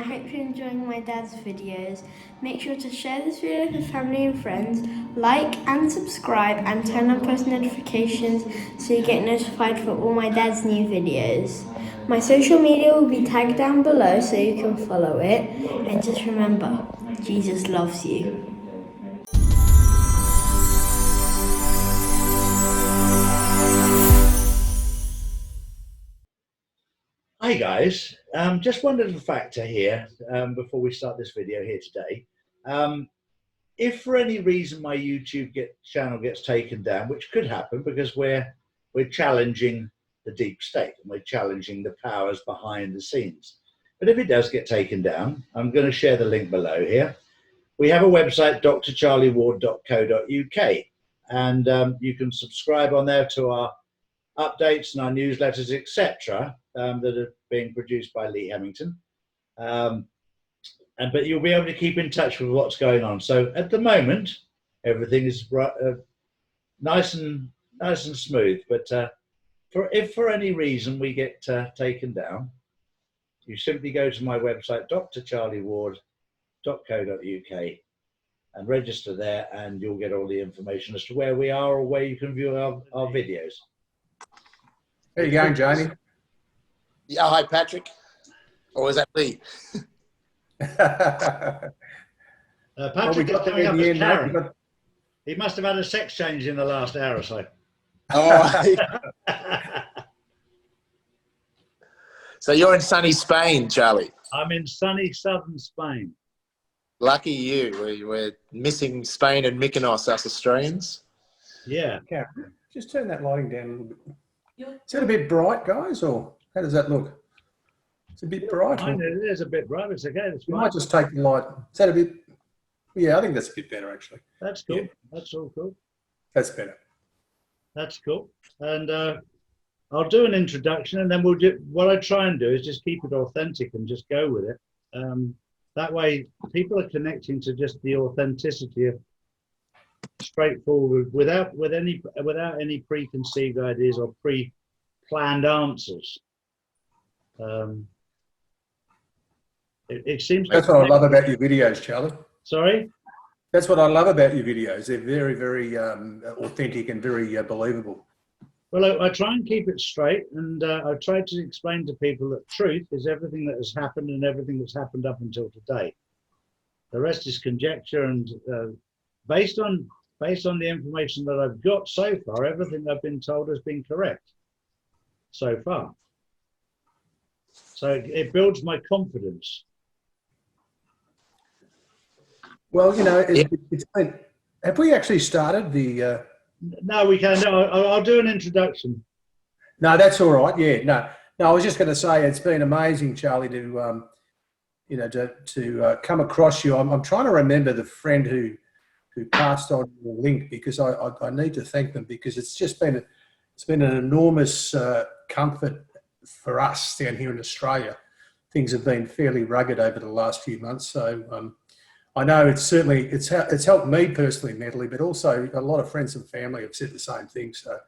hope you're enjoying my dad's videos. Make sure to share this video with family and friends, like and subscribe, and turn on post notifications so you get notified for all my dad's new videos. My social media will be tagged down below so you can follow it. And just remember, Jesus loves you. Hi guys, just one little factor here before we start this video here today. If for any reason my YouTube channel gets taken down, which could happen because we're challenging the deep state and we're challenging the powers behind the scenes. But if it does get taken down, I'm going to share the link below here. We have a website, drcharlieward.co.uk, and you can subscribe on there to our updates and our newsletters, etc., that are being produced by Lee Hemington. But you'll be able to keep in touch with what's going on. So at the moment, everything is nice and smooth. But if for any reason we get taken down, you simply go to my website, drcharlieward.co.uk, and register there, and you'll get all the information as to where we are or where you can view our videos. How you going, Jamie? Yeah, hi, Patrick. Or is that Lee? Patrick is coming up as Karen. He must have had a sex change in the last hour or so. Oh. So you're in sunny Spain, Charlie? I'm in sunny southern Spain. Lucky you. We're missing Spain and Mykonos, us Australians. Yeah. Karen, just turn that lighting down a little bit. Is it a bit bright, guys, or how does that look? It's a bit bright. It is a bit bright. It's okay. You might just take the light. Is that a bit? Yeah, I think that's a bit better, actually. That's cool. Yeah. That's all cool. That's better. That's cool. And I'll do an introduction, and then we'll do. What I try and do is just keep it authentic and just go with it. That way, people are connecting to just the authenticity of straightforward, without any preconceived ideas or pre-planned answers. It seems that's what I love about your videos, Charlie. Sorry? That's what I love about your videos. They're very, very authentic and very believable. Well, I try and keep it straight, and I try to explain to people that truth is everything that has happened and everything that's happened up until today. The rest is conjecture, and based on the information that I've got so far, everything I've been told has been correct so far. So it builds my confidence. Well, you know, it's been, have we actually started the... No, we can. No, I'll do an introduction. No, that's all right. Yeah, no, I was just going to say it's been amazing, Charlie, to you know, to come across you. I'm trying to remember the friend who passed on the link, because I need to thank them, because it's just been an enormous comfort for us down here in Australia. Things have been fairly rugged over the last few months, so I know it's helped me personally mentally, but also a lot of friends and family have said the same thing. So,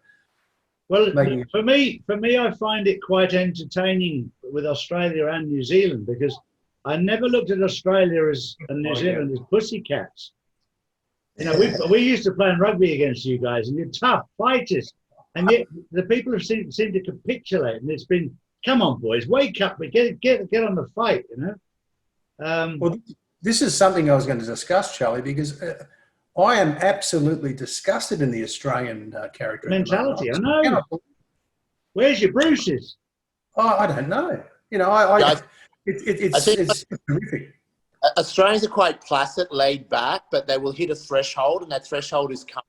well, for me, I find it quite entertaining with Australia and New Zealand, because I never looked at Australia and New Zealand as pussycats. You know, we used to play rugby against you guys, and you're tough fighters, and yet the people have seemed to capitulate, and it's been, come on, boys, wake up, but get on the fight, you know. Well, this is something I was going to discuss, Charlie, because I am absolutely disgusted in the Australian character mentality. I know. Where's your Bruces? Oh, I don't know. You know, it's terrific. Australians are quite placid, laid back, but they will hit a threshold, and that threshold is coming.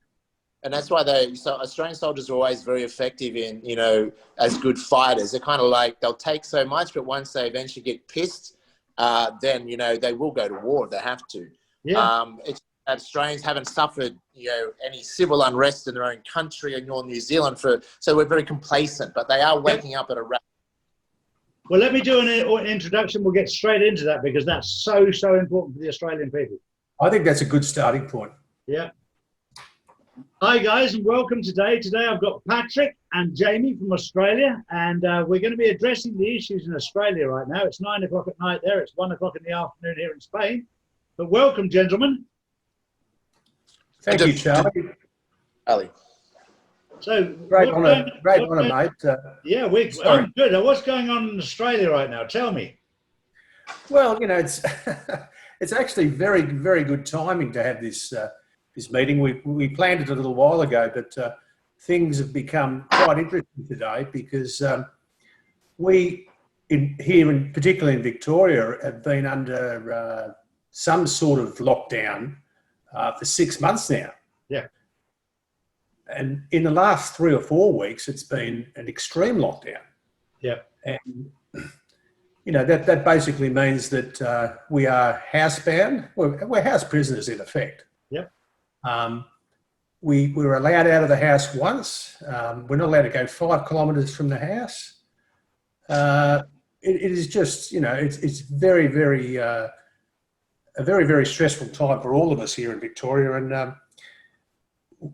And that's why Australian soldiers are always very effective in, you know, as good fighters. They're kind of like, they'll take so much, but once they eventually get pissed, then, you know, they will go to war if they have to. Yeah. It's Australians haven't suffered, you know, any civil unrest in their own country and nor New Zealand so we're very complacent, but they are waking up at a rapid. Well, let me do an introduction. We'll get straight into that, because that's so important for the Australian people. I think that's a good starting point. Yeah. Hi guys, and welcome today. Today I've got Patrick and Jamie from Australia, and we're going to be addressing the issues in Australia right now. It's 9 o'clock at night there. It's 1 o'clock in the afternoon here in Spain. But welcome, gentlemen. Thank you, Charlie. Ali. So Great honour, mate. Yeah, I'm good. What's going on in Australia right now? Tell me. Well, you know, it's it's actually very, very good timing to have this this meeting. We planned it a little while ago, but things have become quite interesting today because we, particularly in Victoria, have been under some sort of lockdown for 6 months now. Yeah. And in the last 3 or 4 weeks, it's been an extreme lockdown. Yeah. And, you know, that basically means that we are housebound. We're house prisoners in effect. Yep. We were allowed out of the house once. We're not allowed to go 5 kilometres from the house. It is just, you know, it's very, very, a very, very stressful time for all of us here in Victoria. And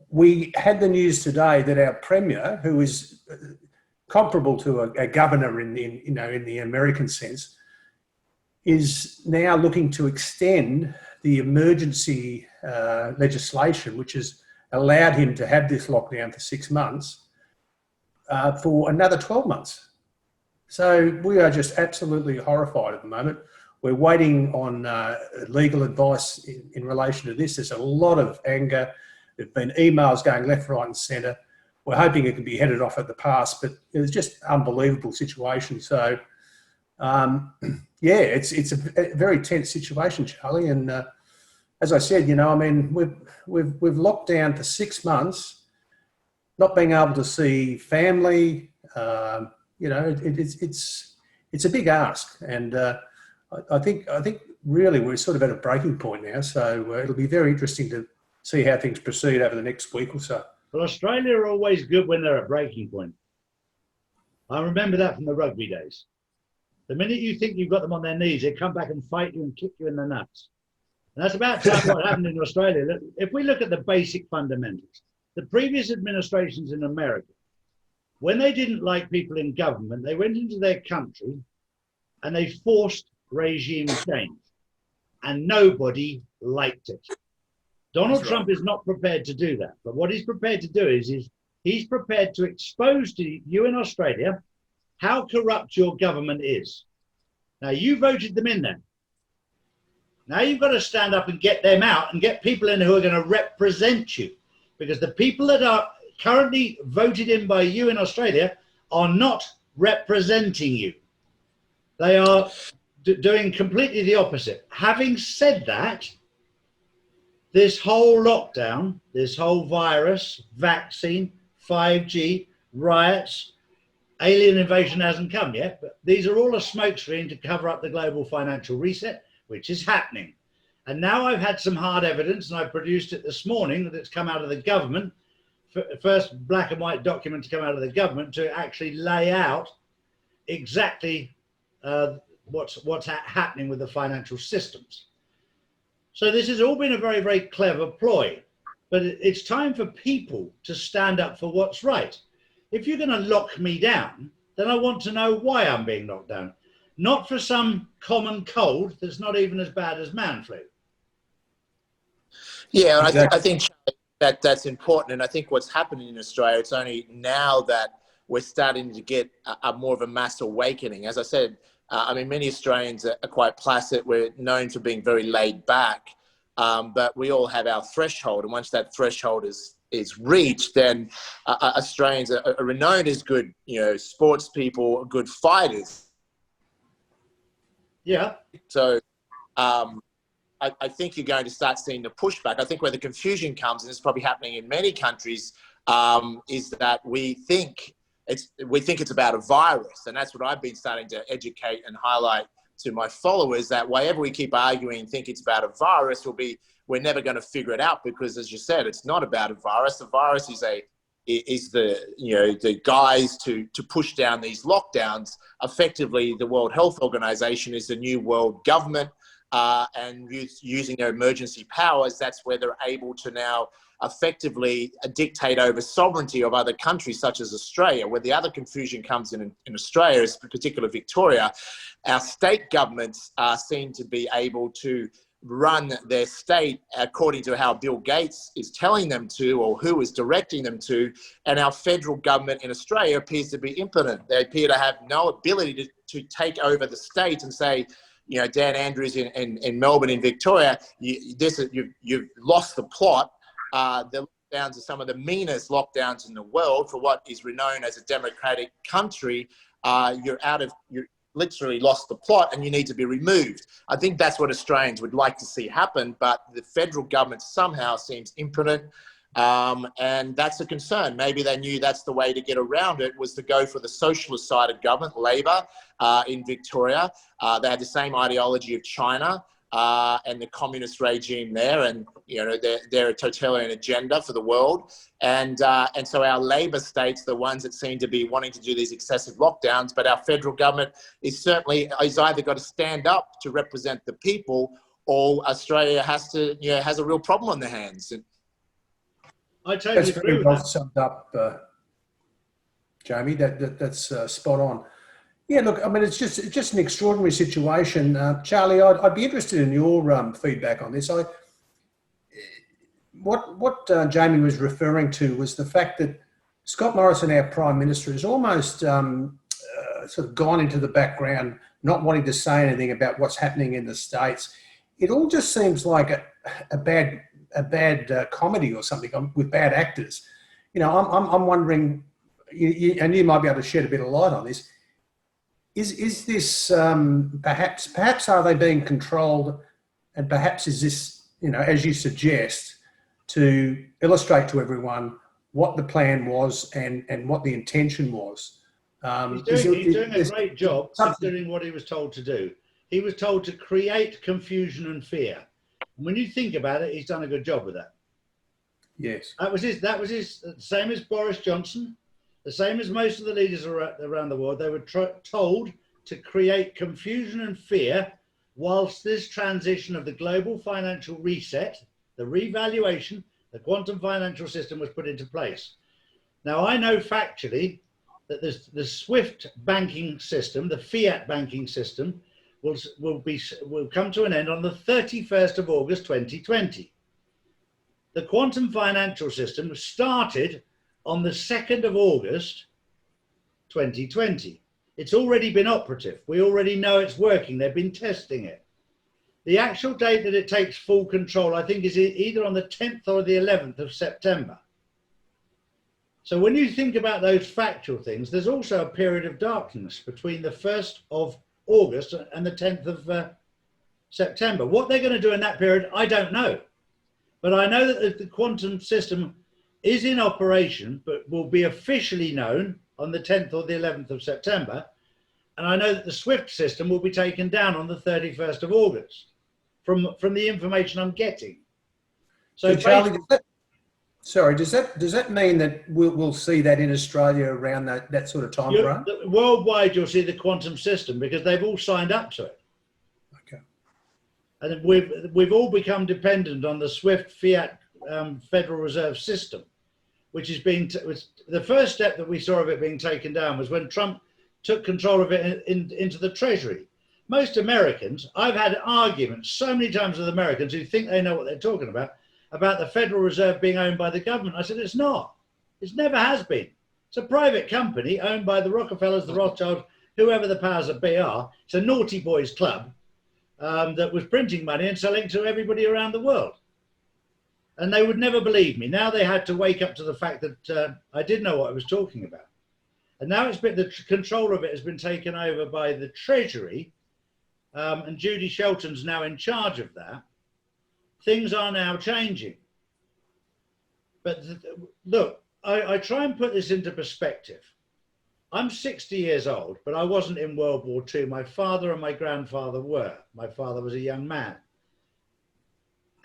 we had the news today that our Premier, who is comparable to a governor in the American sense, is now looking to extend the emergency legislation, which has allowed him to have this lockdown for 6 months, for another 12 months. So we are just absolutely horrified at the moment. We're waiting on legal advice in relation to this. There's a lot of anger. There have been emails going left, right and centre. We're hoping it can be headed off at the pass, but it's just an unbelievable situation. So, yeah, it's a very tense situation, Charlie. And as I said, you know, I mean, we've locked down for 6 months, not being able to see family. You know, it's a big ask, and I think really we're sort of at a breaking point now. So it'll be very interesting to see how things proceed over the next week or so. Well, Australia are always good when they're at breaking point. I remember that from the rugby days. The minute you think you've got them on their knees, they come back and fight you and kick you in the nuts. And that's about what happened in Australia. If we look at the basic fundamentals, the previous administrations in America, when they didn't like people in government, they went into their country and they forced regime change. And nobody liked it. Donald Trump is not prepared to do that. But what he's prepared to do is he's prepared to expose to you in Australia how corrupt your government is. Now, you voted them in there. Now you've got to stand up and get them out and get people in who are going to represent you. Because the people that are currently voted in by you in Australia are not representing you. They are doing completely the opposite. Having said that, this whole lockdown, this whole virus, vaccine, 5G, riots, alien invasion hasn't come yet, but these are all a smokescreen to cover up the global financial reset, which is happening. And now I've had some hard evidence, and I produced it this morning, that it's come out of the government, first black and white document to come out of the government to actually lay out exactly what's happening with the financial systems. So this has all been a very, very clever ploy, but it's time for people to stand up for what's right. If you're going to lock me down, then I want to know why I'm being locked down, not for some common cold that's not even as bad as man flu. Yeah, exactly. I think that's important. And I think what's happening in Australia, it's only now that we're starting to get a more of a mass awakening. As I said, I mean, many Australians are quite placid. We're known for being very laid back, but we all have our threshold. And once that threshold is reached, then Australians are renowned as good, you know, sports people, good fighters. Yeah. So I think you're going to start seeing the pushback. I think where the confusion comes, and it's probably happening in many countries, is that we think it's about a virus. And that's what I've been starting to educate and highlight to my followers, that wherever we keep arguing and think it's about a virus, we're never going to figure it out, because as you said, it's not about a virus. The virus is the guise to push down these lockdowns. Effectively, the World Health Organization is the new world government. and using their emergency powers, that's where they're able to now effectively dictate over sovereignty of other countries such as Australia. Where the other confusion comes in Australia, is in particular Victoria, our state governments seem to be able to run their state according to how Bill Gates is telling them to, or who is directing them to, and our federal government in Australia appears to be impotent. They appear to have no ability to take over the state and say, you know, Dan Andrews in Melbourne, in Victoria, you've lost the plot. The lockdowns are some of the meanest lockdowns in the world for what is renowned as a democratic country. You're literally lost the plot and you need to be removed. I think that's what Australians would like to see happen, but the federal government somehow seems impotent, and that's a concern. Maybe they knew that's the way to get around it, was to go for the socialist side of government, Labor, in Victoria. They had the same ideology of China and the communist regime there, and you know, they're a totalitarian agenda for the world, and so our Labor states, the ones that seem to be wanting to do these excessive lockdowns, but our federal government is either got to stand up to represent the people, or Australia has a real problem on their hands. And I totally that's very well summed up, Jamie. That's spot on. Yeah, look, I mean, it's just an extraordinary situation. Charlie, I'd be interested in your feedback on this. What Jamie was referring to was the fact that Scott Morrison, our Prime Minister, has almost sort of gone into the background, not wanting to say anything about what's happening in the States. It all just seems like a bad comedy or something with bad actors. You know, I'm wondering, and you might be able to shed a bit of light on this. Is this perhaps are they being controlled, and perhaps is this, you know, as you suggest, to illustrate to everyone what the plan was and what the intention was? He's doing a great job considering what he was told to do. He was told to create confusion and fear. And when you think about it, he's done a good job with that. Yes. That was his same as Boris Johnson. The same as most of the leaders around the world, they were told to create confusion and fear whilst this transition of the global financial reset, the revaluation, the quantum financial system was put into place. Now, I know factually that the SWIFT banking system, the fiat banking system, will come to an end on the 31st of August 2020. The quantum financial system started on the 2nd of August 2020. It's already been operative. We already know it's working. They've been testing it. The actual date that it takes full control, I think, is either on the 10th or the 11th of September. So when you think about those factual things, there's also a period of darkness between the 1st of August and the 10th of September. What they're going to do in that period, I don't know. But I know that the quantum system is in operation, but will be officially known on the 10th or the 11th of September. And I know that the SWIFT system will be taken down on the 31st of August from the information I'm getting. So Charlie, does that mean that we'll see that in Australia around that sort of time frame? Worldwide, you'll see the quantum system because they've all signed up to it. Okay. And we've all become dependent on the SWIFT fiat Federal Reserve system, which is the first step that we saw of it being taken down was when Trump took control of it into the Treasury. Most Americans, I've had arguments so many times with Americans who think they know what they're talking about the Federal Reserve being owned by the government. I said, it's not. It never has been. It's a private company owned by the Rockefellers, the Rothschilds, whoever the powers that be are. It's a naughty boys club that was printing money and selling to everybody around the world. And they would never believe me. Now they had to wake up to the fact that I did know what I was talking about. And now the control of it has been taken over by the Treasury, and Judy Shelton's now in charge of that. Things are now changing. But look, I try and put this into perspective. I'm 60 years old, but I wasn't in World War II. My father and my grandfather were. My father was a young man.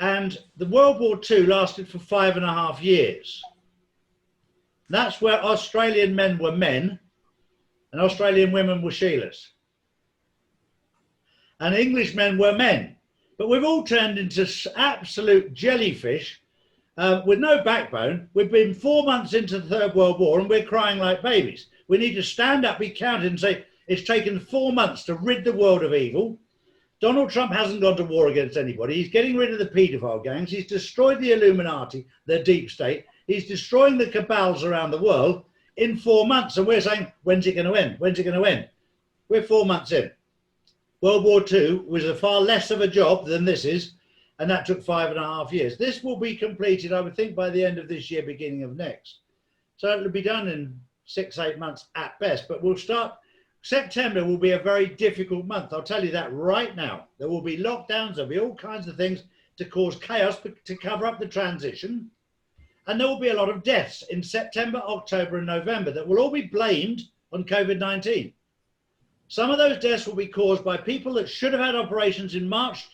And the World War II lasted for 5.5 years. That's where Australian men were men and Australian women were Sheilas. And English men were men. But we've all turned into absolute jellyfish with no backbone. We've been 4 months into the Third World War and we're crying like babies. We need to stand up, be counted and say, it's taken 4 months to rid the world of evil. Donald Trump hasn't gone to war against anybody. He's getting rid of the paedophile gangs. He's destroyed the Illuminati, the deep state. He's destroying the cabals around the world in 4 months. And we're saying, when's it going to end? When's it going to end? We're 4 months in. World War II was a far less of a job than this is, and that took 5.5 years. This will be completed, I would think, by the end of this year, beginning of next. So it'll be done in 6-8 months at best, but we'll start. September will be a very difficult month. I'll tell you that right now. There will be lockdowns. There'll be all kinds of things to cause chaos, to cover up the transition. And there will be a lot of deaths in September, October and November that will all be blamed on COVID-19. Some of those deaths will be caused by people that should have had operations in March,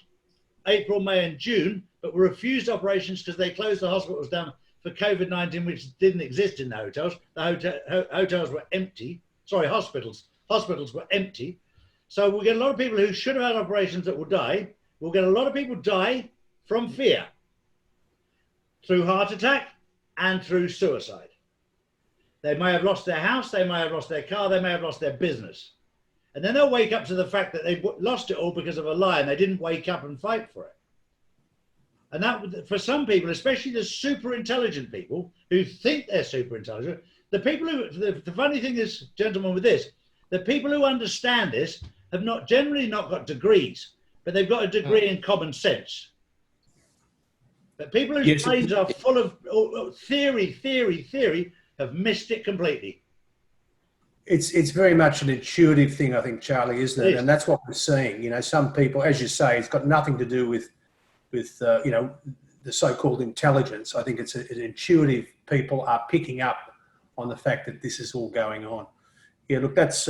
April, May and June, but were refused operations because they closed the hospitals down for COVID-19, which didn't exist in the hotels. The hotels were empty. Sorry, hospitals were empty. So we'll get a lot of people who should have had operations that will die. We'll get a lot of people die from fear, through heart attack and through suicide. They may have lost their house, they may have lost their car, they may have lost their business. And then they'll wake up to the fact that they lost it all because of a lie and they didn't wake up and fight for it. And that, for some people, especially the super intelligent people who think they're super intelligent, the people who, the funny thing is, gentlemen, with this, the people who understand this have not generally not got degrees, but they've got a degree in common sense. But people whose brains are full of theory have missed it completely. It's very much an intuitive thing, I think, Charlie, isn't it? And that's what we're seeing. You know, some people, as you say, it's got nothing to do with you know, the so-called intelligence. I think it's an intuitive. People are picking up on the fact that this is all going on. Yeah, look, that's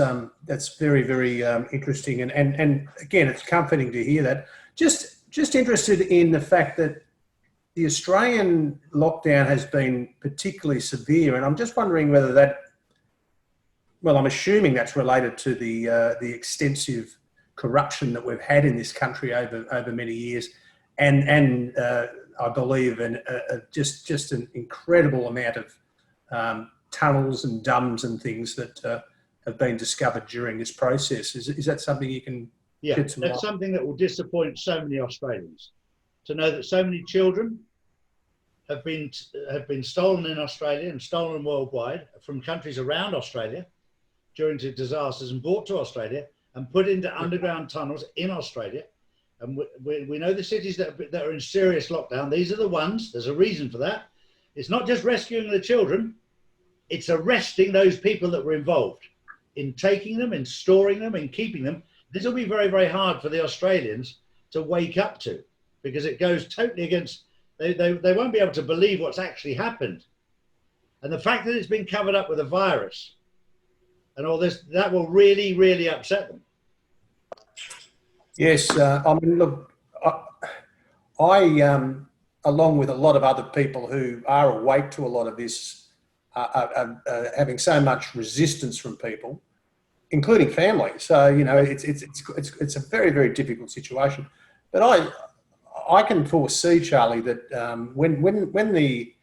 very, very interesting, and again, it's comforting to hear that. Just interested in the fact that the Australian lockdown has been particularly severe, and I'm just wondering whether that, well, I'm assuming that's related to the extensive corruption that we've had in this country over many years, and I believe just an incredible amount of tunnels and dams and things that have been discovered during this process. Is that something you can? Yeah, that's something that will disappoint so many Australians, to know that so many children have been stolen in Australia and stolen worldwide from countries around Australia during the disasters and brought to Australia and put into underground tunnels in Australia. And we know the cities that are in serious lockdown. These are the ones. There's a reason for that. It's not just rescuing the children. It's arresting those people that were involved in taking them, in storing them, in keeping them. This will be very, very hard for the Australians to wake up to, because it goes totally against, they won't be able to believe what's actually happened. And the fact that it's been covered up with a virus and all this, that will really, really upset them. Yes, I mean, look, I along with a lot of other people who are awake to a lot of this, having so much resistance from people, including family. So, you know, it's a very, very difficult situation. But I can foresee, Charlie, that when the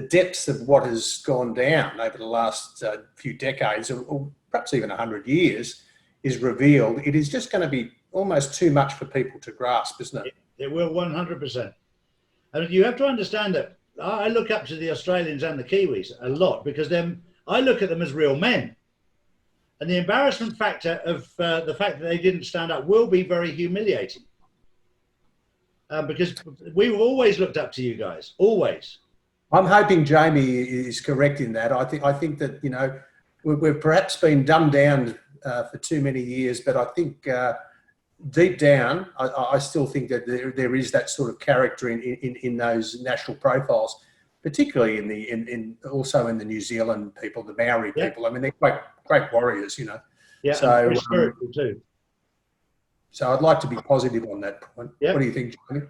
depths of what has gone down over the last few decades, or perhaps even 100 years, is revealed, it is just going to be almost too much for people to grasp, isn't it? It will, 100%. And you have to understand that I look up to the Australians and the Kiwis a lot, because I look at them as real men. And the embarrassment factor of the fact that they didn't stand up will be very humiliating. Because we've always looked up to you guys, always. I'm hoping Jamie is correct in that. I think that, you know, we've perhaps been dumbed down for too many years, but I think deep down, I still think that there is that sort of character in those national profiles, particularly also in the New Zealand people, the Maori people. I mean, they're great warriors, you know. Yeah, so very spiritual too. So I'd like to be positive on that point. What do you think, Jamie?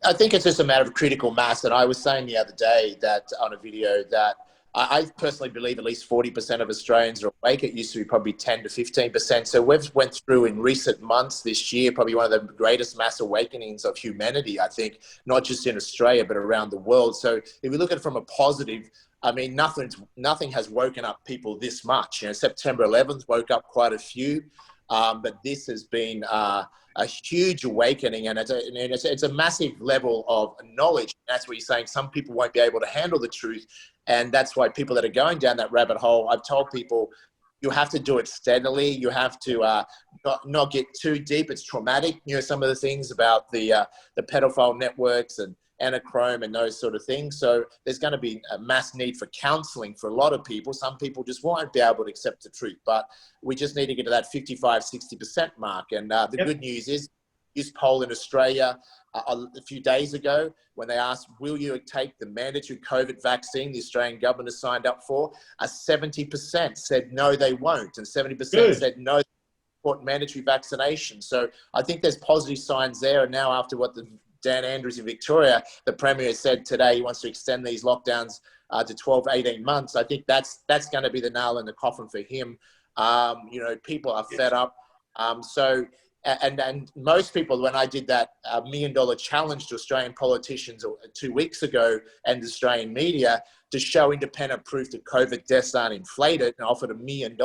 I think it's just a matter of critical mass. And I was saying the other day that on a video that I personally believe at least 40% of Australians are awake. It used to be probably 10 to 15%. So we've went through in recent months this year probably one of the greatest mass awakenings of humanity, I think, not just in Australia, but around the world. So if we look at it from a positive, I mean, nothing has woken up people this much. You know, September 11th woke up quite a few, but this has been a huge awakening, and it's a massive level of knowledge. That's what you're saying. Some people won't be able to handle the truth, and that's why people that are going down that rabbit hole, I've told people, you have to do it steadily. You have to not get too deep. It's traumatic. You know, some of the things about the pedophile networks and anachrome and those sort of things. So there's going to be a mass need for counseling for a lot of people. Some people just won't be able to accept the truth, but we just need to get to that 55-60% mark. And the good news is, this poll in Australia a few days ago, when they asked, will you take the mandatory COVID vaccine the Australian government has signed up for, 70% said no, they won't, and 70% said no, they support mandatory vaccination. So I think there's positive signs there. And now, after what Dan Andrews in Victoria, the Premier, said today he wants to extend these lockdowns to 12, 18 months. I think that's going to be the nail in the coffin for him. You know, people are fed up. And most people, when I did that $1 million challenge to Australian politicians 2 weeks ago and the Australian media to show independent proof that COVID deaths aren't inflated, and offered $1 million,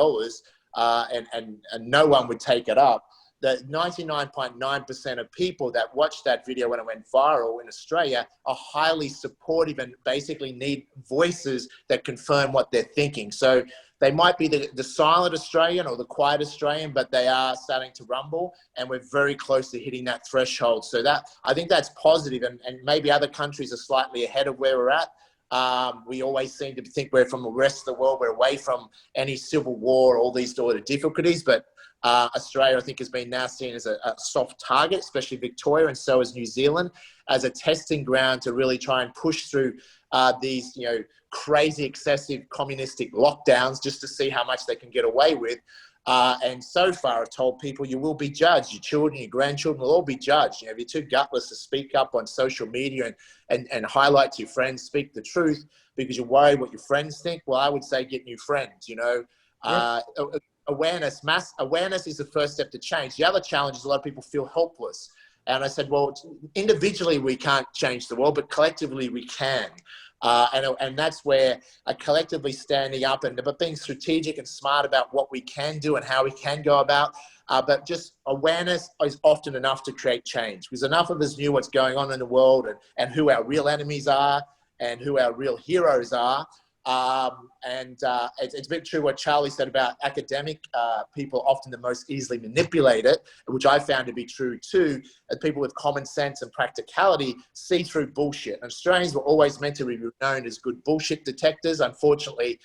and no one would take it up. The 99.9% of people that watched that video when it went viral in Australia are highly supportive and basically need voices that confirm what they're thinking. So they might be the silent Australian or the quiet Australian, but they are starting to rumble, and we're very close to hitting that threshold. So I think that's positive, and maybe other countries are slightly ahead of where we're at. We always seem to think we're from the rest of the world. We're away from any civil war, all these sort of difficulties, but Australia, I think, has been now seen as a soft target, especially Victoria, and so is New Zealand, as a testing ground to really try and push through these, you know, crazy, excessive communistic lockdowns just to see how much they can get away with. And so far, I've told people, you will be judged. Your children, your grandchildren will all be judged. You know, if you're too gutless to speak up on social media and highlight to your friends, speak the truth because you're worried what your friends think, well, I would say get new friends, you know. Mass awareness is the first step to change. The other challenge is a lot of people feel helpless. And I said, well, individually we can't change the world, but collectively we can. And that's where collectively standing up but being strategic and smart about what we can do and how we can go about. But just awareness is often enough to create change, because enough of us knew what's going on in the world and who our real enemies are and who our real heroes are. It's a bit true what Charlie said about academic people, often the most easily manipulated, which I found to be true too. And people with common sense and practicality see through bullshit. And Australians were always meant to be known as good bullshit detectors. Unfortunately,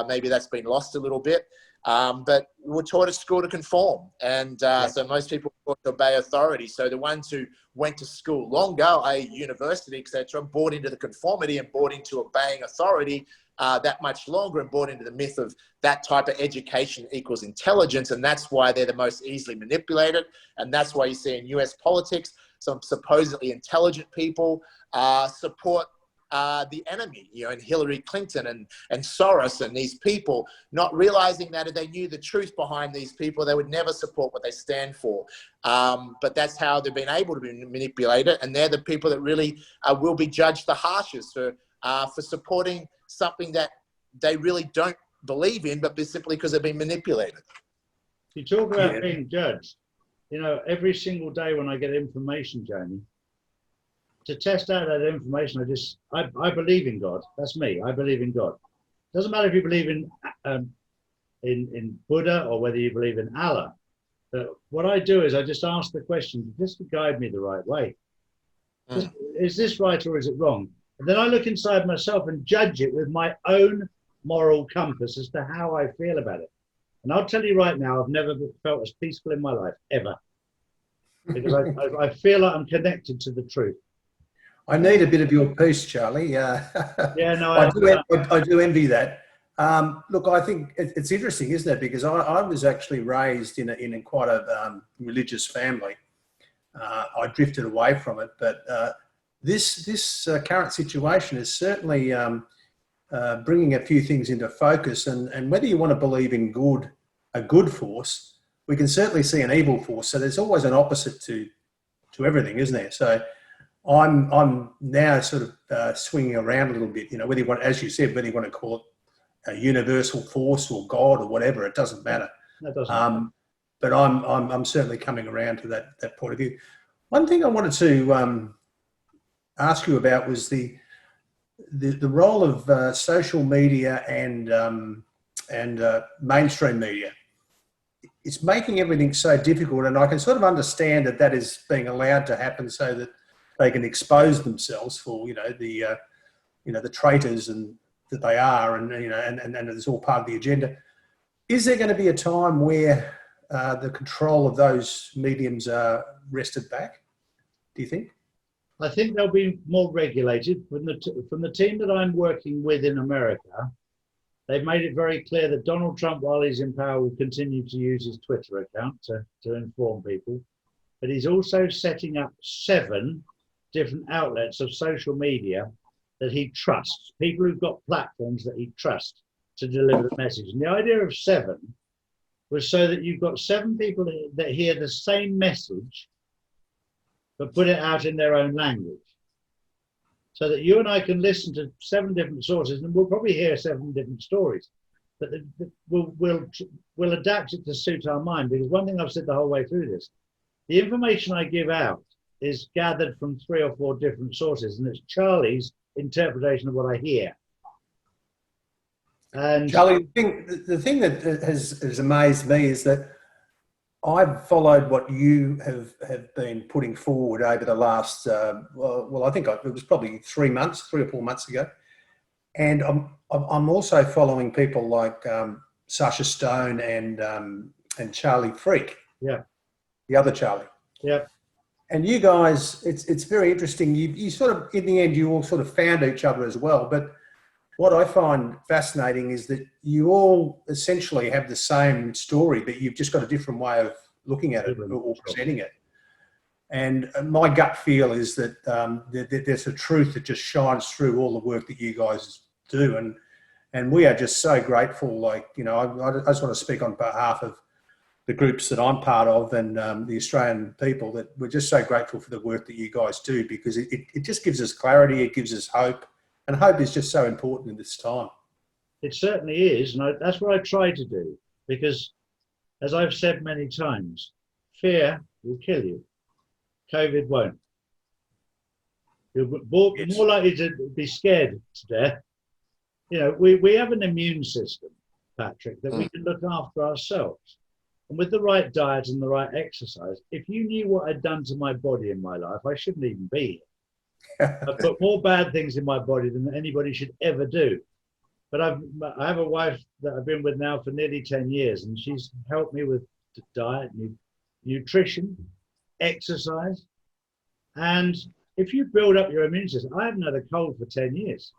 maybe that's been lost a little bit. But we were taught at school to conform. And so most people were taught to obey authority. So the ones who went to school longer, i.e. university, etc., bought into the conformity and bought into obeying authority that much longer, and bought into the myth of that type of education equals intelligence. And that's why they're the most easily manipulated. And that's why you see in US politics, some supposedly intelligent people support the enemy, you know, and Hillary Clinton and Soros and these people, not realizing that if they knew the truth behind these people, they would never support what they stand for. But that's how they've been able to be manipulated. And they're the people that really will be judged the harshest for supporting something that they really don't believe in, but simply because they've been manipulated. You talk about being judged. You know, every single day when I get information, Jamie, to test out that information, I believe in God. That's me. I believe in God. Doesn't matter if you believe in Buddha or whether you believe in Allah. But what I do is I just ask the question just to guide me the right way. Is this right or is it wrong? And then I look inside myself and judge it with my own moral compass as to how I feel about it. And I'll tell you right now, I've never felt as peaceful in my life, ever. Because I feel like I'm connected to the truth. I need a bit of your peace, Charlie. Yeah, no, I do envy that. Look, I think it's interesting, isn't it? Because I was actually raised in quite a religious family. I drifted away from it, but this current situation has certainly bringing a few things into focus. And whether you want to believe in a good force, we can certainly see an evil force. So there's always an opposite to everything, isn't there? So I'm now sort of swinging around a little bit. You know, whether you want, as you said, whether you want to call it a universal force or God or whatever, it doesn't matter. That doesn't matter. But I'm certainly coming around to that point of view. One thing I wanted to ask you about was the role of social media and mainstream media. It's making everything so difficult, and I can sort of understand that is being allowed to happen so that they can expose themselves for the traitors and that they are, and and it's all part of the agenda. Is there going to be a time where the control of those mediums are wrested back, do you think? I think they'll be more regulated. From the team that I'm working with in America, they've made it very clear that Donald Trump, while he's in power, will continue to use his Twitter account to inform people. But he's also setting up 7 different outlets of social media that he trusts, people who've got platforms that he trusts to deliver the message. And the idea of 7 was so that you've got 7 people that hear the same message, but put it out in their own language. So that you and I can listen to 7 different sources, and we'll probably hear 7 different stories. But we'll adapt it to suit our mind, because one thing I've said the whole way through this, the information I give out is gathered from 3 or 4 different sources, and it's Charlie's interpretation of what I hear. And Charlie, the thing that has amazed me is that I've followed what you have been putting forward over the last, I think it was probably 3 or 4 months ago. And I'm also following people like Sasha Stone and Charlie Freak. Yeah. The other Charlie. Yeah. And you guys, it's very interesting. You sort of, in the end, you all sort of found each other as well. But what I find fascinating is that you all essentially have the same story, but you've just got a different way of looking at it or presenting it. And my gut feel is that there's a truth that just shines through all the work that you guys do. And we are just so grateful. Like, you know, I just want to speak on behalf of the groups that I'm part of and the Australian people, that we're just so grateful for the work that you guys do, because it just gives us clarity, it gives us hope. And hope is just so important in this time. It certainly is. And that's what I try to do, because as I've said many times, fear will kill you. COVID won't. You're more likely to be scared to death. You know, we have an immune system, Patrick, that we can look after ourselves. And with the right diet and the right exercise, if you knew what I'd done to my body in my life, I shouldn't even be here. I've put more bad things in my body than anybody should ever do. But I have a wife that I've been with now for nearly 10 years, and she's helped me with diet, nutrition, exercise. And if you build up your immune system, I haven't had a cold for 10 years.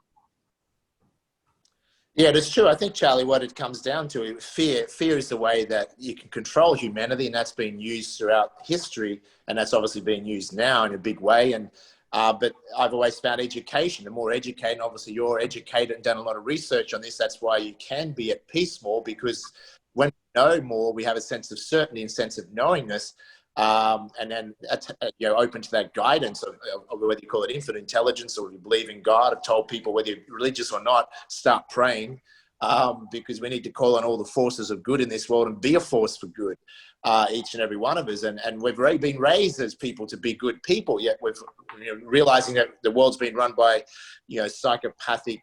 Yeah, that's true. I think, Charlie, what it comes down to, fear is the way that you can control humanity, and that's been used throughout history, and that's obviously being used now in a big way. And but I've always found education, the more educated, obviously you're educated and done a lot of research on this, that's why you can be at peace more, because when we know more, we have a sense of certainty and sense of knowingness, and then open to that guidance of whether you call it infinite intelligence or you believe in God. I've told people, whether you're religious or not, start praying, because we need to call on all the forces of good in this world and be a force for good, each and every one of us. And we've already been raised as people to be good people, yet we're realizing that the world's been run by psychopathic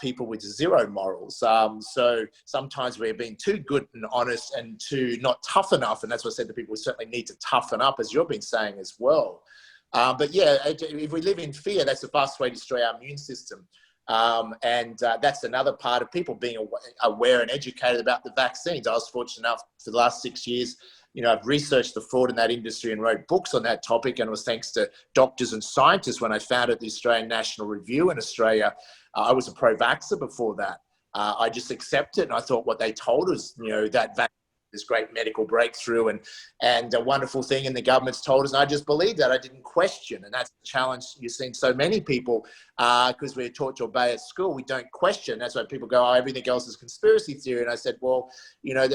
people with zero morals. So sometimes we're being too good and honest and too not tough enough. And that's what I said to people, we certainly need to toughen up, as you've been saying as well. But yeah, if we live in fear, that's the fastest way to destroy our immune system. And that's another part of people being aware and educated about the vaccines. I was fortunate enough for the last 6 years, I've researched the fraud in that industry and wrote books on that topic. And it was thanks to doctors and scientists when I founded the Australian National Review in Australia. I was a pro-vaxxer before that. I just accepted, and I thought what they told us, that vaccine this great medical breakthrough and a wonderful thing, and the government's told us, and I just believed that. I didn't question, and that's the challenge you're seeing so many people, because we're taught to obey at school. We don't question. That's why people go, oh, everything else is conspiracy theory. And I said, well, you know,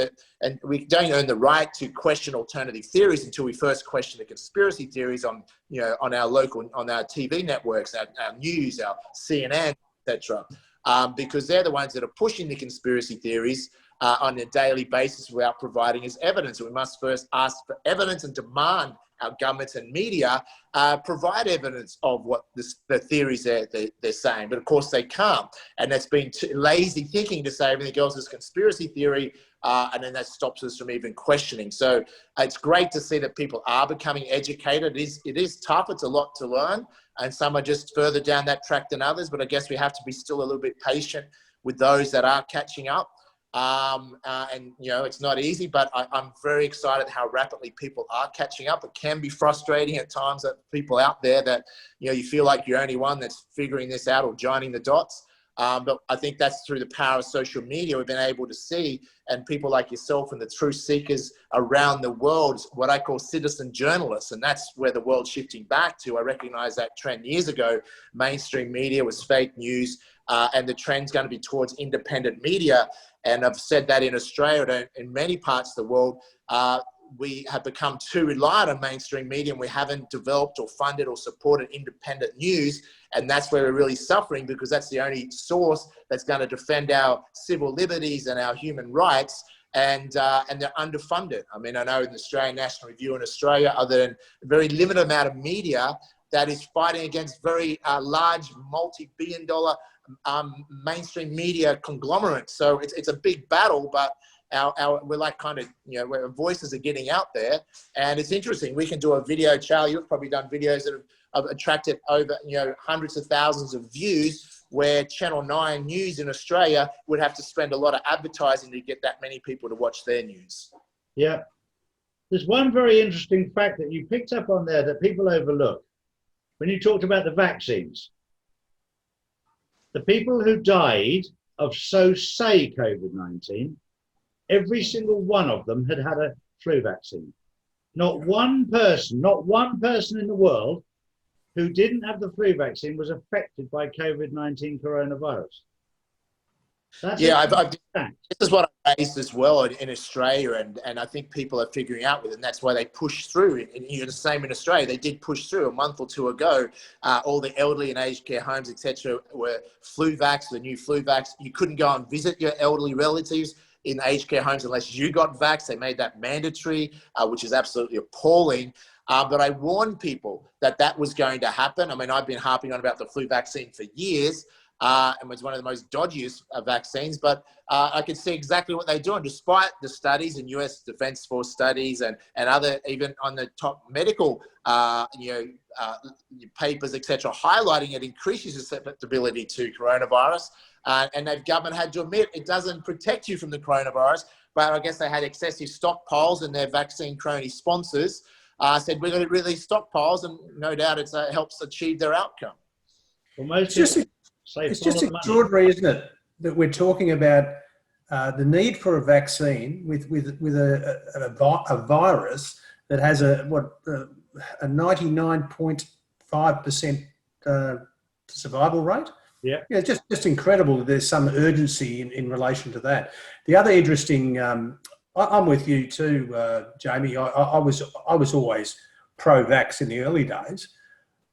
and we don't earn the right to question alternative theories until we first question the conspiracy theories on, you know, on our local, on our TV networks, our news, our CNN, etc. Because they're the ones that are pushing the conspiracy theories on a daily basis without providing us evidence. We must first ask for evidence and demand our governments and media provide evidence of what the theories they're saying. But of course they can't. And that's been lazy thinking to say everything else is conspiracy theory. And then that stops us from even questioning. So it's great to see that people are becoming educated. It is tough. It's a lot to learn. And some are just further down that track than others. But I guess we have to be still a little bit patient with those that are catching up. And, you know, it's not easy, but I'm very excited how rapidly people are catching up. It can be frustrating at times that people out there that, you know, you feel like you're only one that's figuring this out or joining the dots. But I think that's through the power of social media we've been able to see, and people like yourself and the truth seekers around the world, what I call citizen journalists. And that's where the world's shifting back to. I recognized that trend years ago. Mainstream media was fake news, and the trend's going to be towards independent media. And I've said that in Australia, in many parts of the world, we have become too reliant on mainstream media, and we haven't developed or funded or supported independent news. And that's where we're really suffering, because that's the only source that's going to defend our civil liberties and our human rights. And they're underfunded. I mean, I know in the Australian National Review in Australia, other than a very limited amount of media that is fighting against very large multi-billion-dollar mainstream media conglomerates. So it's a big battle, but we're like kind of, you know, where voices are getting out there. And it's interesting. We can do a video, Charlie, you've probably done videos that have attracted over, you know, hundreds of thousands of views, where Channel 9 News in Australia would have to spend a lot of advertising to get that many people to watch their news. Yeah. There's one very interesting fact that you picked up on there that people overlook. When you talked about the vaccines, the people who died of say COVID-19, every single one of them had had a flu vaccine. Not one person in the world who didn't have the flu vaccine was affected by COVID-19 coronavirus. That's this is what I raised as well in Australia, and I think people are figuring out with it, and that's why they push through. And you're the same in Australia. They did push through a month or two ago. All the elderly and aged care homes, etc., were flu vax, the new flu vax. You couldn't go and visit your elderly relatives in aged care homes unless you got vaxxed. They made that mandatory, which is absolutely appalling. But I warned people that was going to happen. I mean, I've been harping on about the flu vaccine for years. And was one of the most dodgiest vaccines, but I could see exactly what they do. And despite the studies and US Defense Force studies and other, even on the top medical, papers, etc., highlighting it increases susceptibility to coronavirus. And the government had to admit it doesn't protect you from the coronavirus, but I guess they had excessive stockpiles, and their vaccine crony sponsors said, we're going to release stockpiles, and no doubt it helps achieve their outcome. Well, it's just extraordinary, isn't it, that we're talking about the need for a vaccine with a virus that has a 99.5% survival rate. Yeah, just incredible that there's some urgency in relation to that. The other interesting, I'm with you too, Jamie. I was always pro-vax in the early days,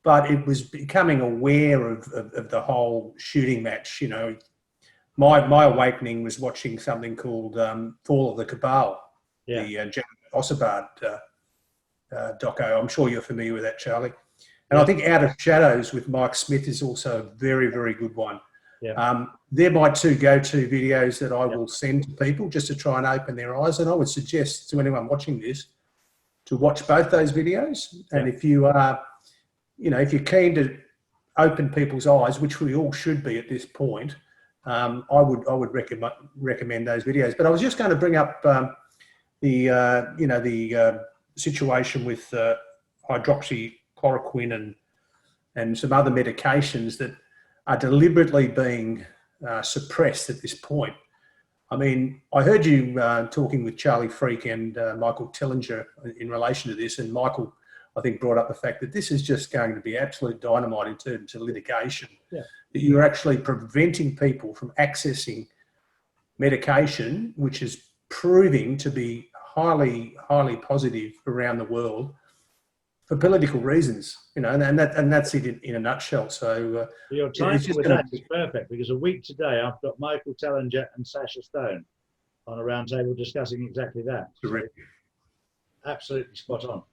but it was becoming aware of the whole shooting match. You know, my awakening was watching something called Fall of the Cabal, the Jack Ossabard doco. I'm sure you're familiar with that, Charlie. And I think Out of Shadows with Mike Smith is also a very, very good one. Yeah. They're my two go-to videos that I will send to people just to try and open their eyes. And I would suggest to anyone watching this to watch both those videos. And if you are, if you're keen to open people's eyes, which we all should be at this point, I would recommend those videos. But I was just going to bring up the situation with hydroxychloroquine and some other medications that are deliberately being suppressed at this point. I mean, I heard you talking with Charlie Freak and Michael Tillinger in relation to this, and Michael, I think, brought up the fact that this is just going to be absolute dynamite in terms of litigation. Yeah. That you're actually preventing people from accessing medication, which is proving to be highly, highly positive around the world for political reasons, you know, and that's it in a nutshell. So your title with that is perfect, because a week today I've got Michael Tellinger and Sasha Stone on a round table discussing exactly that. Correct. So, absolutely spot on.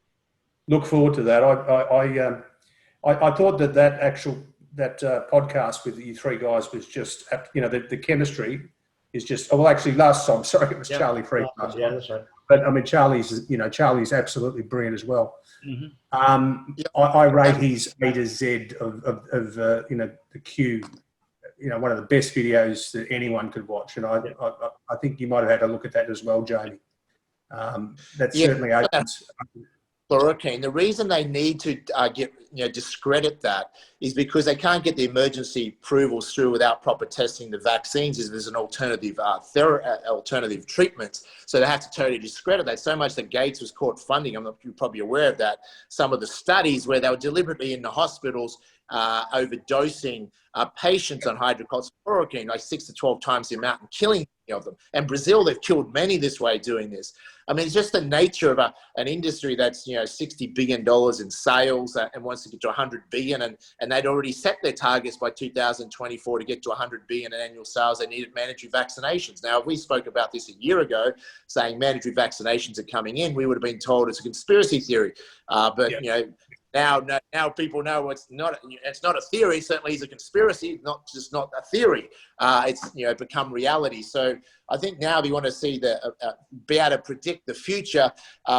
Look forward to that. I thought that podcast with you three guys was just, you know, the chemistry is just. Oh, well, actually, last time, sorry, it was Charlie Freak. Yeah, that's right. But I mean, Charlie's absolutely brilliant as well. Mm-hmm. I rate his A to Z of you know, the Q, you know, one of the best videos that anyone could watch, and I think you might have had a look at that as well, Jamie. That certainly opens. Chloroquine. The reason they need to discredit that is because they can't get the emergency approvals through without proper testing the vaccines. Is there's an alternative alternative treatments, so they have to totally discredit that. So much that Gates was caught funding. You're probably aware of that. Some of the studies where they were deliberately in the hospitals overdosing patients on hydroxychloroquine, like 6 to 12 times the amount, and killing of them. And Brazil, they've killed many this way doing this. I mean, it's just the nature of an industry that's, you know, $60 billion in sales and wants to get to 100 billion. And they'd already set their targets by 2024 to get to 100 billion in annual sales. They needed mandatory vaccinations. Now, if we spoke about this a year ago, saying mandatory vaccinations are coming in, we would have been told it's a conspiracy theory. You know, now people know it's not a theory. Certainly, it's a conspiracy, not a theory. It's, you know, become reality. So I think now, if you want to see be able to predict the future,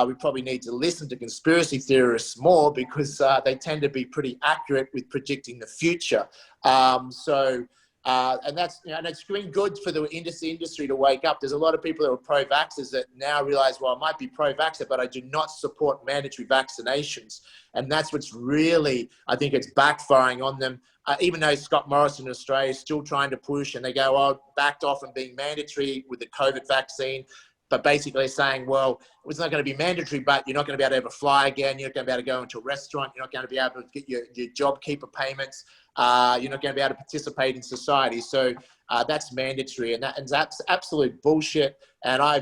we probably need to listen to conspiracy theorists more, because they tend to be pretty accurate with predicting the future. And that's, you know, and it's been good for the industry to wake up. There's a lot of people that are pro-vaxxers that now realize, well, I might be pro-vaxxer, but I do not support mandatory vaccinations. And that's what's really, I think it's backfiring on them. Even though Scott Morrison in Australia is still trying to push, and they go, oh, backed off from being mandatory with the COVID vaccine. But basically saying, well, it's not going to be mandatory, but you're not going to be able to ever fly again. You're not going to be able to go into a restaurant. You're not going to be able to get your JobKeeper payments. You're not going to be able to participate in society. So that's mandatory, and that's absolute bullshit. And I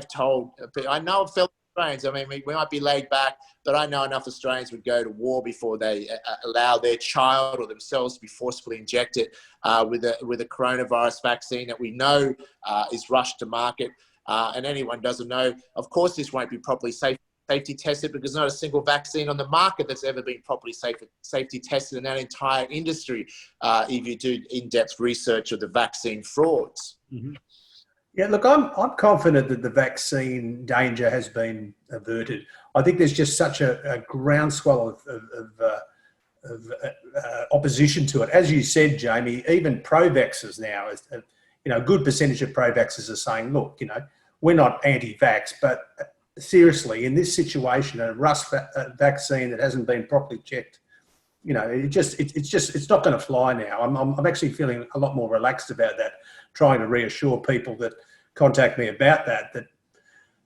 know fellow Australians, I mean, we might be laid back, but I know enough Australians would go to war before they allow their child or themselves to be forcibly injected with a coronavirus vaccine that we know is rushed to market. And anyone doesn't know, of course, this won't be properly safety tested, because there's not a single vaccine on the market that's ever been properly safety tested in that entire industry, if you do in-depth research of the vaccine frauds. Mm-hmm. Yeah, look, I'm confident that the vaccine danger has been averted. I think there's just such a groundswell of opposition to it. As you said, Jamie, even pro-vaxxers now, you know, a good percentage of pro-vaxxers are saying, look, you know, we're not anti-vax, but seriously, in this situation, a Rust vaccine that hasn't been properly checked, you know, it's not going to fly now. I'm actually feeling a lot more relaxed about that, trying to reassure people that contact me about that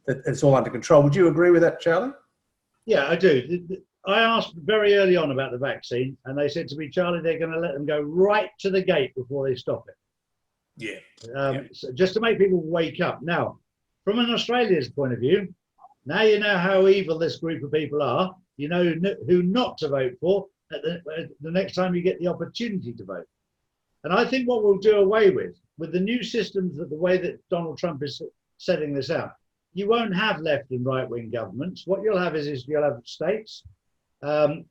it's all under control. Would you agree with that, Charlie? Yeah, I do. I asked very early on about the vaccine, and they said to me, Charlie, they're going to let them go right to the gate before they stop it. Yeah. So just to make people wake up. Now, from an Australian's point of view, now you know how evil this group of people are. You know who not to vote for at the next time you get the opportunity to vote. And I think what we'll do away with the new systems, the way that Donald Trump is setting this out, you won't have left and right-wing governments. What you'll have is you'll have states, and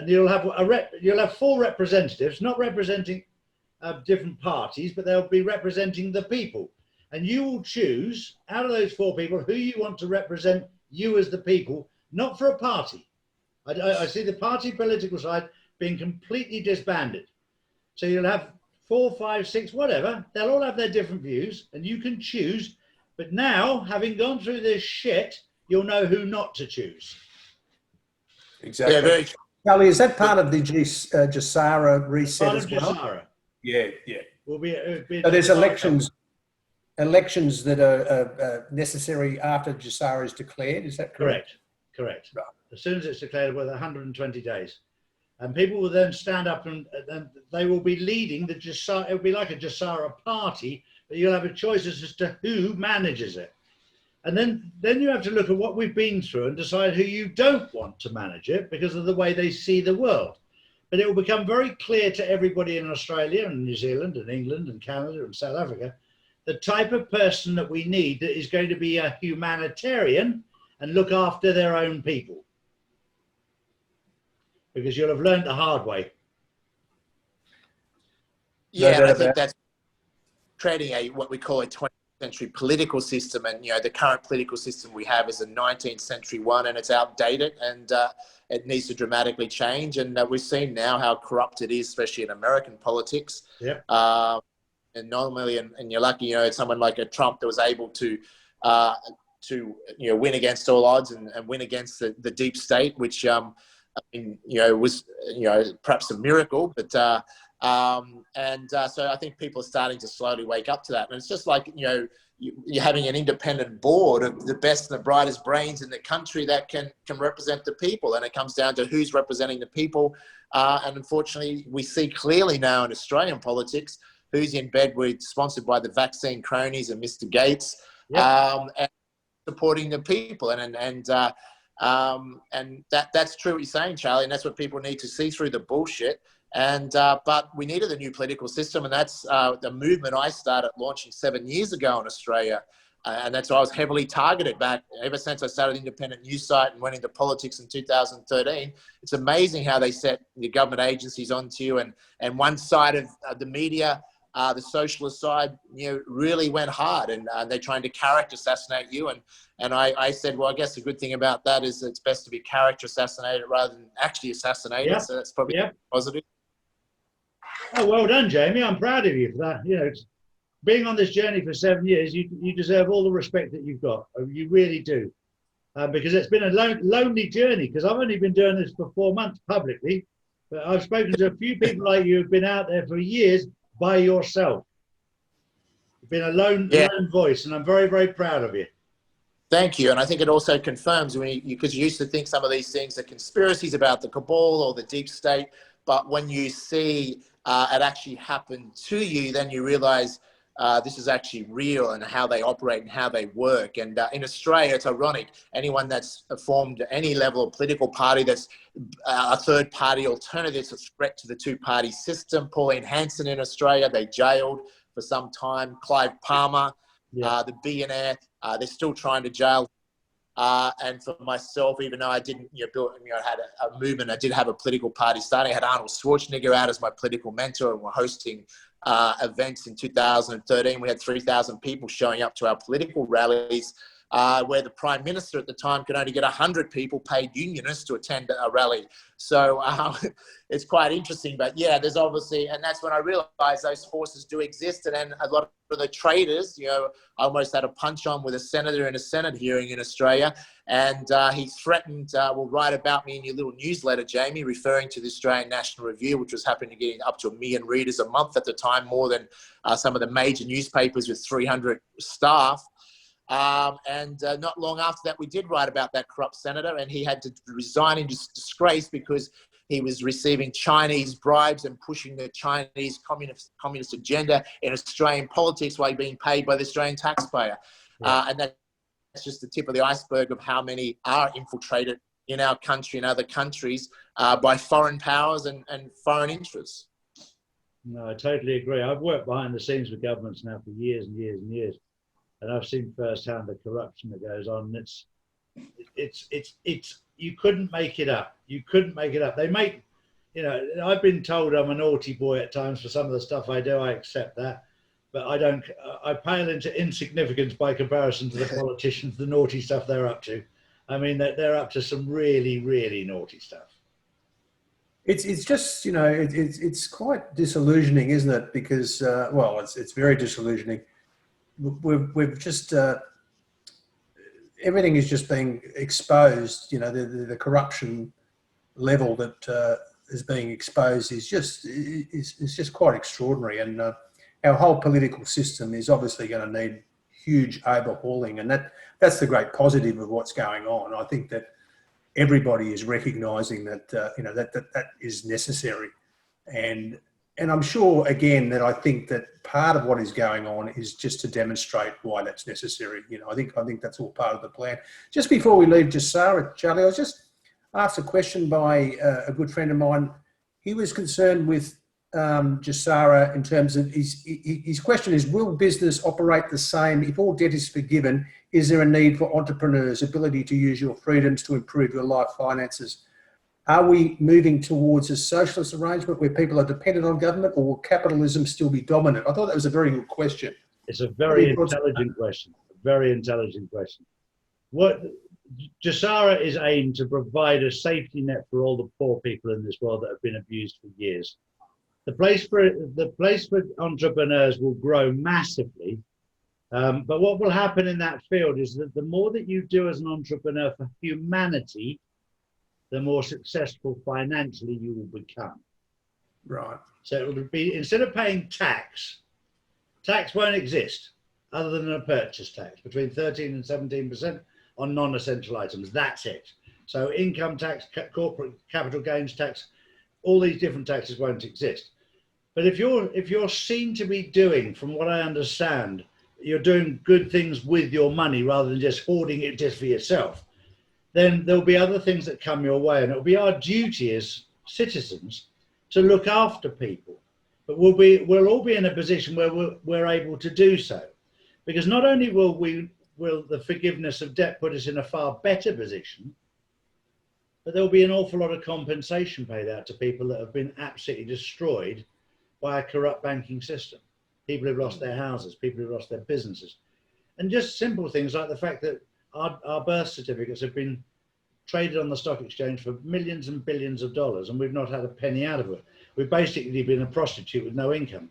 you'll have 4 representatives, not representing different parties, but they'll be representing the people. And you will choose out of those 4 people who you want to represent you as the people, not for a party. I see the party political side being completely disbanded. So you'll have 4, 5, 6, whatever. They'll all have their different views, and you can choose. But now, having gone through this shit, you'll know who not to choose. Exactly. Yeah, very. Charlie, is that part of the GESARA reset as well? GESARA. Yeah. So there's elections. elections that are necessary after GESARA is declared. Is that correct? Correct. As soon as it's declared, with 120 days. And people will then stand up and they will be leading the GESARA. It will be like a GESARA party, but you'll have a choice as to who manages it. And then you have to look at what we've been through and decide who you don't want to manage it because of the way they see the world. But it will become very clear to everybody in Australia and New Zealand and England and Canada and South Africa, the type of person that we need that is going to be a humanitarian and look after their own people. Because you'll have learned the hard way. Yeah, and I think that's creating what we call a 20th century political system, and the current political system we have is a 19th century one, and it's outdated, and it needs to dramatically change. And we've seen now how corrupt it is, especially in American politics. Yep. And normally, and you're lucky, someone like a Trump that was able to win against all odds and win against the deep state, which was perhaps a miracle, but so I think people are starting to slowly wake up to that. And it's just like you're having an independent board of the best and the brightest brains in the country that can represent the people, and it comes down to who's representing the people. And unfortunately, we see clearly now in Australian politics who's in bed with, sponsored by the vaccine cronies and Mr. Gates, and supporting the people. And that's true what you're saying, Charlie, and that's what people need to see through the bullshit. And but we needed a new political system, and that's the movement I started launching 7 years ago in Australia. And that's why I was heavily targeted back ever since I started an independent news site and went into politics in 2013. It's amazing how they set the government agencies onto you, and one side of the media, the socialist side, really went hard, and they're trying to character assassinate you. And I said, well, I guess the good thing about that is it's best to be character assassinated rather than actually assassinated. So that's probably positive. Oh, well done, Jamie. I'm proud of you for that. Being on this journey for 7 years, you deserve all the respect that you've got. You really do. Because it's been a lonely journey, because I've only been doing this for 4 months publicly, but I've spoken to a few people like you who've been out there for years by yourself. You've been a lone voice, and I'm very, very proud of you. Thank you. And I think it also confirms, because you used to think some of these things are conspiracies about the cabal or the deep state, but when you see it actually happen to you, then you realize this is actually real, and how they operate and how they work. And in Australia, it's ironic. Anyone that's formed any level of political party that's a third party alternative, it's a threat to the two-party system. Pauline Hanson in Australia, they jailed for some time. Clive Palmer, the billionaire, they're still trying to jail. And for myself, even though I didn't build, I had a movement, I did have a political party starting. I had Arnold Schwarzenegger out as my political mentor, and we're hosting events in 2013. We had 3,000 people showing up to our political rallies, where the Prime Minister at the time could only get 100 people, paid unionists, to attend a rally. So it's quite interesting. But yeah, there's obviously, and that's when I realized those forces do exist. And then a lot of the traitors, I almost had a punch on with a senator in a Senate hearing in Australia. And he threatened, will write about me in your little newsletter, Jamie, referring to the Australian National Review, which was happening to get up to 1 million readers a month at the time, more than some of the major newspapers with 300 staff. And not long after that, we did write about that corrupt senator, and he had to resign in disgrace because he was receiving Chinese bribes and pushing the Chinese communist agenda in Australian politics while being paid by the Australian taxpayer. And that's just the tip of the iceberg of how many are infiltrated in our country and other countries by foreign powers and foreign interests. No, I totally agree. I've worked behind the scenes with governments now for years and years and years. And I've seen firsthand the corruption that goes on. It's you couldn't make it up. You couldn't make it up. They make, I've been told I'm a naughty boy at times for some of the stuff I do. I accept that, but I don't. I pale into insignificance by comparison to the politicians, the naughty stuff they're up to. I mean, they're up to some really, really naughty stuff. It's just it's quite disillusioning, isn't it? Because it's very disillusioning. We've just everything is just being exposed. The corruption level that is being exposed is just quite extraordinary, and our whole political system is obviously going to need huge overhauling, and that's the great positive of what's going on. I think that everybody is recognising that that is necessary, and I'm sure again that I think that part of what is going on is just to demonstrate why that's necessary. I think that's all part of the plan. Just before we leave GESARA, Charlie, I was just asked a question by a good friend of mine. He was concerned with GESARA in terms of his question is, will business operate the same if all debt is forgiven? Is there a need for entrepreneurs' ability to use your freedoms to improve your life finances? Are we moving towards a socialist arrangement where people are dependent on government, or will capitalism still be dominant? I thought that was a very good question. It's a very intelligent question. A very intelligent question. What GESARA is aimed to provide a safety net for all the poor people in this world that have been abused for years. The place for entrepreneurs will grow massively, but what will happen in that field is that the more that you do as an entrepreneur for humanity, the more successful financially you will become. Right. So it will be, instead of paying tax won't exist other than a purchase tax between 13 and 17% on non-essential items. That's it. So income tax, corporate capital gains tax, all these different taxes won't exist. But if you're seen to be doing, from what I understand, you're doing good things with your money rather than just hoarding it just for yourself, then there'll be other things that come your way, and it'll be our duty as citizens to look after people. But we'll all be in a position where we're able to do so, because not only will the forgiveness of debt put us in a far better position, but there'll be an awful lot of compensation paid out to people that have been absolutely destroyed by a corrupt banking system. People who've lost their houses, people who've lost their businesses. And just simple things like the fact that our birth certificates have been traded on the stock exchange for millions and billions of dollars, and we've not had a penny out of it. We've basically been a prostitute with no income.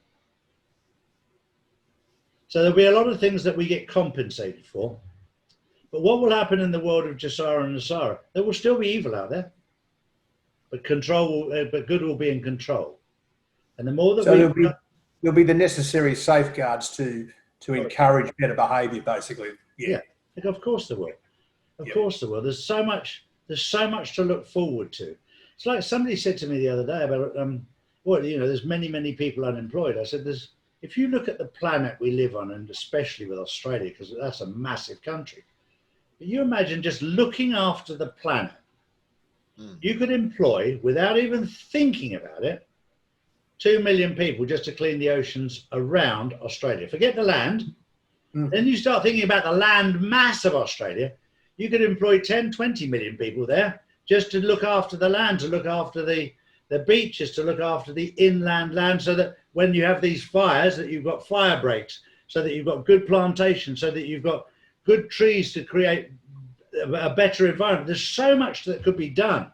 So there'll be a lot of things that we get compensated for. But what will happen in the world of GESARA and NESARA? There will still be evil out there, but but good will be in control. And the more that there'll be the necessary safeguards to encourage better behaviour, basically. Yeah. Of course there will. Of course there will. There's so much to look forward to. It's like somebody said to me the other day about there's many people unemployed. I said, if you look at the planet we live on, and especially with Australia, because that's a massive country, but you imagine just looking after the planet. You could employ, without even thinking about it, 2 million people just to clean the oceans around Australia. Forget the land. Then you start thinking about the land mass of Australia. You could employ 10, 20 million people there just to look after the land, to look after the beaches, to look after the inland land, so that when you have these fires, that you've got fire breaks, so that you've got good plantation, so that you've got good trees to create a better environment. There's so much that could be done.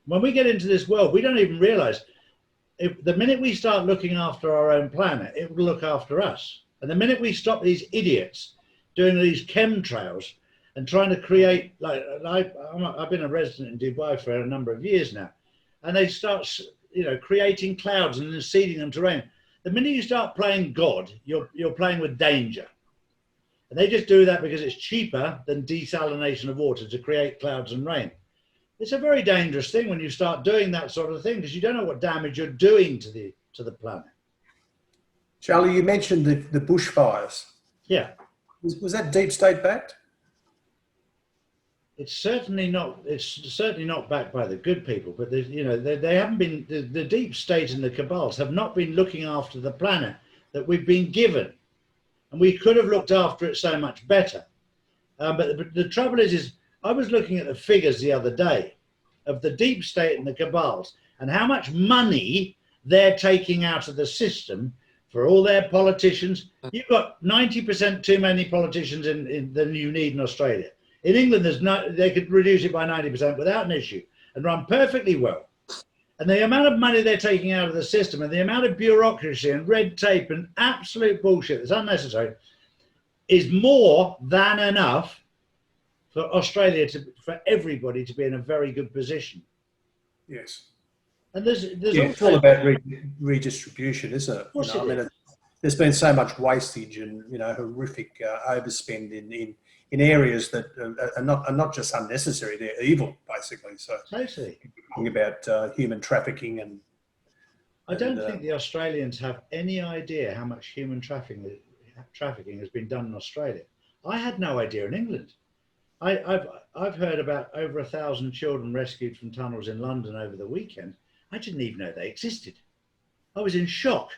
When we get into this world, we don't even realize, the minute we start looking after our own planet, it will look after us. And the minute we stop these idiots doing these chemtrails and trying to create, I've been a resident in Dubai for a number of years now, and they start, creating clouds and then seeding them to rain. The minute you start playing God, you're playing with danger. And they just do that because it's cheaper than desalination of water to create clouds and rain. It's a very dangerous thing when you start doing that sort of thing, because you don't know what damage you're doing to the planet. Charlie, you mentioned the bushfires. Yeah. Was that deep state backed? It's certainly not. It's certainly not backed by the good people. But they haven't been. The deep state and the cabals have not been looking after the planet that we've been given, and we could have looked after it so much better. But the trouble is I was looking at the figures the other day of the deep state and the cabals and how much money they're taking out of the system for all their politicians. You've got 90% too many politicians than you need in Australia. In England, they could reduce it by 90% without an issue and run perfectly well. And the amount of money they're taking out of the system and the amount of bureaucracy and red tape and absolute bullshit that's unnecessary is more than enough for Australia for everybody to be in a very good position. Yes. And there's it's all about redistribution, isn't it? there's been so much wastage and, you know, horrific overspend in areas that are not just unnecessary, they're evil, basically. So Totally. talking about human trafficking and I don't think the Australians have any idea how much human trafficking has been done in Australia. I had no idea in England. I've heard about over 1,000 children rescued from tunnels in London over the weekend. I didn't even know they existed. I was in shock.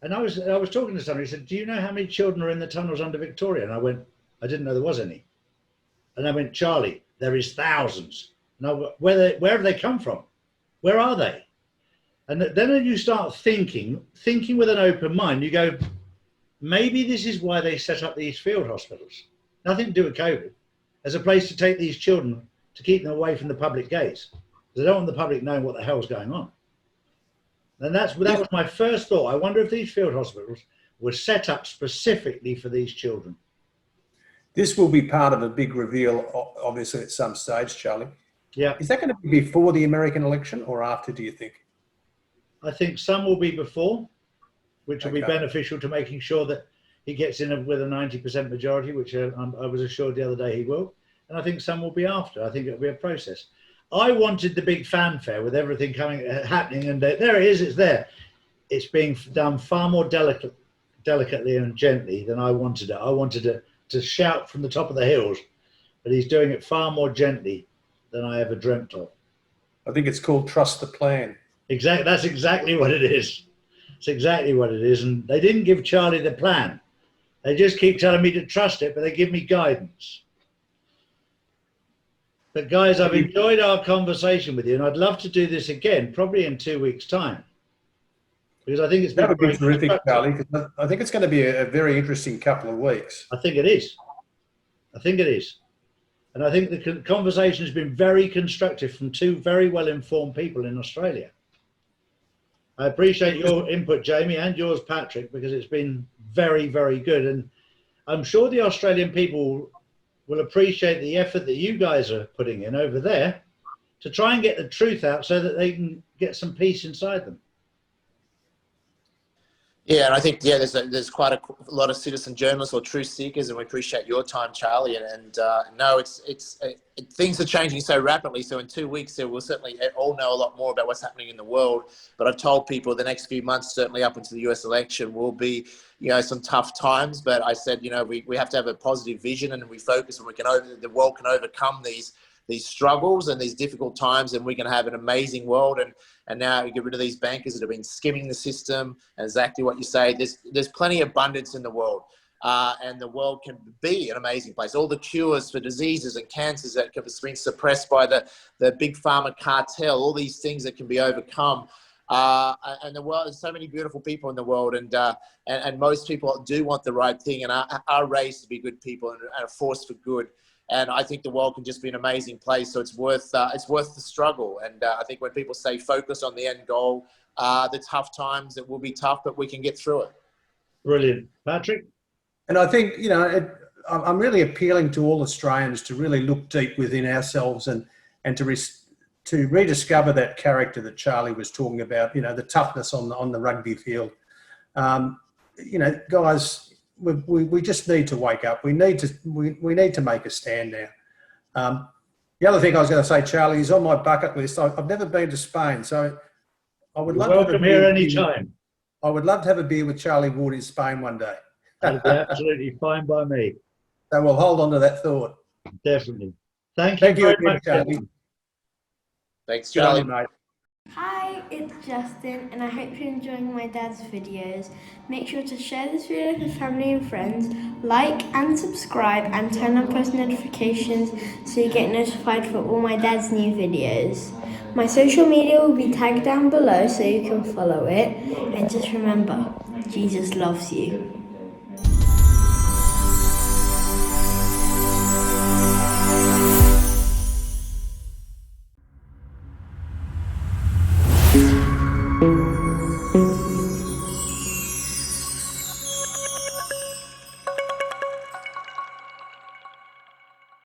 And I was talking to somebody, he said, do you know how many children are in the tunnels under Victoria? And I went, I didn't know there was any. And I went, Charlie, there is thousands. Now, where have they come from? Where are they? And then when you start thinking with an open mind, you go, maybe this is why they set up these field hospitals. Nothing to do with COVID, as a place to take these children to keep them away from the public gaze. They don't want the public knowing what the hell's going on. And that was my first thought. I wonder if these field hospitals were set up specifically for these children. This will be part of a big reveal, obviously, at some stage, Charlie. Yeah. Is that going to be before the American election or after, do you think? I think some will be before, which will be beneficial to making sure that he gets in with a 90% majority, which I was assured the other day he will. And I think some will be after. I think it'll be a process. I wanted the big fanfare with everything happening, and there it is, it's there. It's being done far more delicately and gently than I wanted it. I wanted it to shout from the top of the hills, but he's doing it far more gently than I ever dreamt of. I think it's called Trust the Plan. Exactly, that's exactly what it is. It's exactly what it is. And they didn't give Charlie the plan. They just keep telling me to trust it, but they give me guidance. But guys, I've enjoyed our conversation with you, and I'd love to do this again, probably in 2 weeks' time. Because I think it's been that would be terrific, Charlie, because I think it's going to be a very interesting couple of weeks. I think it is. I think it is. And I think the conversation has been very constructive from two very well-informed people in Australia. I appreciate your input, Jamie, and yours, Patrick, because it's been very, very good. And I'm sure the Australian people will appreciate the effort that you guys are putting in over there to try and get the truth out so that they can get some peace inside them. Yeah, and I think, yeah, there's quite a lot of citizen journalists or truth seekers, and we appreciate your time, Charlie. And no, things are changing so rapidly. So in 2 weeks, we'll certainly all know a lot more about what's happening in the world. But I've told people the next few months, certainly up until the US election, will be, you know, some tough times. But I said, you know, we have to have a positive vision, and we focus, and the world can overcome these struggles and these difficult times, and we can have an amazing world. And now you get rid of these bankers that have been skimming the system. And exactly what you say, there's plenty of abundance in the world, and the world can be an amazing place. All the cures for diseases and cancers that have been suppressed by the big pharma cartel, all these things that can be overcome. And the world, there's so many beautiful people in the world, and most people do want the right thing and are raised to be good people and are forced for good. And I think the world can just be an amazing place. So it's worth the struggle. And I think when people say focus on the end goal, the tough times, it will be tough, but we can get through it. Brilliant. Patrick? And I think, you know, I'm really appealing to all Australians to really look deep within ourselves and to rediscover that character that Charlie was talking about, you know, the toughness on the rugby field. You know, guys, we just need to wake up. We need to make a stand now. The other thing I was going to say, Charlie, is on my bucket list. I've never been to Spain, so I would love to welcome here anytime. I would love to have a beer with Charlie Wood in Spain one day. That'd be absolutely fine by me. So we'll hold on to that thought. Definitely. Thank you very much, Charlie. Thanks, Good on Charlie. you, mate. Hi, it's Justin, and I hope you're enjoying my dad's videos. Make sure to share this video with family and friends, like and subscribe, and turn on post notifications so you get notified for all my dad's new videos. My social media will be tagged down below so you can follow it. And just remember, Jesus loves you.